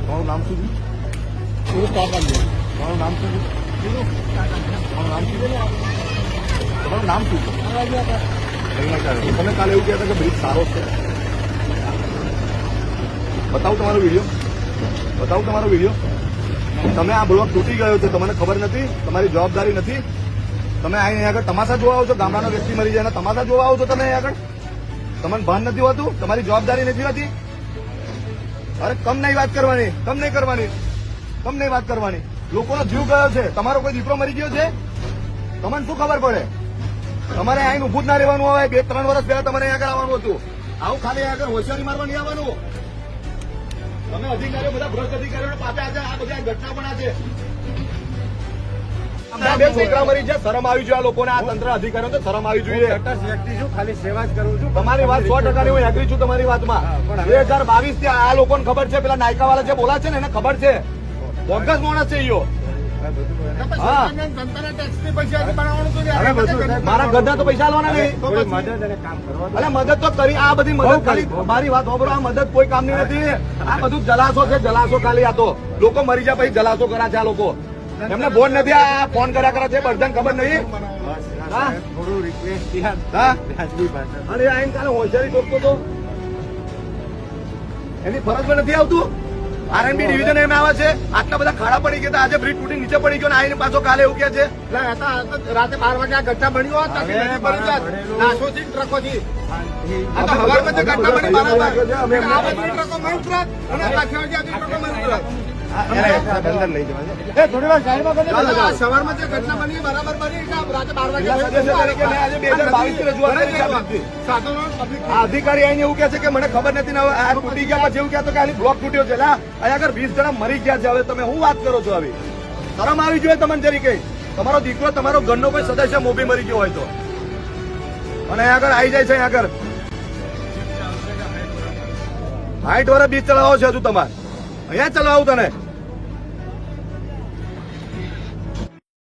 તમારું નામ શું છે? તમારું નામ શું છે? તમારું નામ શું છે? તમારું નામ શું છે? તમે કાલે એવું કહેતા કે બ્રિજ સારો છે. બતાવું તમારો વિડીયો, બતાવું તમારો વિડીયો. તમે આ બ્લોક તૂટી ગયો છે, તમને ખબર નથી, તમારી જવાબદારી નથી. તમે અહીં આગળ તમાશા જોવા આવો છો, ગામડાનો વ્યક્તિ મરી જાય તમાશા જોવા આવો છો તમે અહીં આગળ. તમને ભાન નથી હોતું, તમારી જવાબદારી નથી હોતી. અરે કમ નહીં વાત કરવાની, કમ નહીં કરવાની, કમ નહીં વાત કરવાની. લોકોનો જીવ ગયો છે, તમારો કોઈ દીકરો મરી ગયો છે, તમને શું ખબર પડે? તમારે અહીં ઉભું જ ના રહેવાનું હોય. 2-3 વર્ષ પહેલા તમારે અહીં આગળ આવવાનું હતું. આવું ખાલી આગળ હોશિયારી મારવા નહીં આવવાનું. તમે અધિકારીઓ બધા ભ્રષ્ટ અધિકારીઓ પાસે આજે આ બધી ઘટના પણ આજે બે છોકરા મરી છે. શરમ આવી જોઈએ આ લોકોને, આ તંત્ર અધિકારીઓ શરમ આવી જોઈએ. વ્યક્તિ છું, ખાલી સેવા જ કરું છું. તમારી વાત 100% હું એગ્રી છું તમારી વાતમાં. 2022 થી આ લોકોને ખબર છે, પેલા નાયકા વાળા જે બોલા છે ને એને ખબર છે. બોગસ માણસ છે ઈયો. મારા ઘરના તો પૈસા લેવાના નહીં. અરે મદદ તો કરી, આ બધી મદદ ખાલી મારી વાત હોબરો, આ મદદ કોઈ કામની નથી. આ બધું જલાશો છે, જલાશો ખાલી. આ તો લોકો મરી જાય પછી જલાશો કર્યા છે આ લોકો. એમને બોન નથી, આ ફોન કર્યા કરે છે, બધાને ખબર નહીં. થોડું રિક્વેસ્ટ અરે આઈને કાલે હોશિયારી ટોકતો તો એની ફરજ પણ નથી આવતું. આરએનબી ડિવિઝન એમ આવે છે, આટલા બધા ખાડા પડી ગયા, આજે બ્રિજ તૂટી નીચે પડી ગયો ને આઈને પાછો કાલે એવું કે છે રાતે 12 વાગે આ ઘટના બની હોત નાસોથી ટ્રકોથી હવારમાં જે ઘટના બની બરાબર આ બધી ટ્રકો મળી ઉતરાત અને પાછી વાગે આ ટ્રકો મળી ઉતરાત. અંદર લઈ જવા થોડી વાર સાઈડમાં સવારમાં જે ઘટના બની બરાબર બની રાતે 12 વાગે આજે 2022 થી રજૂઆત કરી. આ અધિકારી આઈને એવું કે છે કે મને ખબર નથી ને હવે આ તૂટી ગયા પછી એવું કહેતો કે આની બ્લોક તૂટ્યો છે. અહીંયા આગળ 20 જણા મરી ગયા છે. હવે તમે શું વાત કરો છો? આવી શરમ આવી જોઈએ તમને જરી કઈ. તમારો દીકરો, તમારો ઘરનો કોઈ સદસ્ય મોભી મરી ગયો હોય તો અને અહીંયા આગળ આવી જાય છે. અહીંયા આગળ 60 વર્ષ બીજ ચલાવો છો હજુ તમારે. અહીંયા ચલાવું તને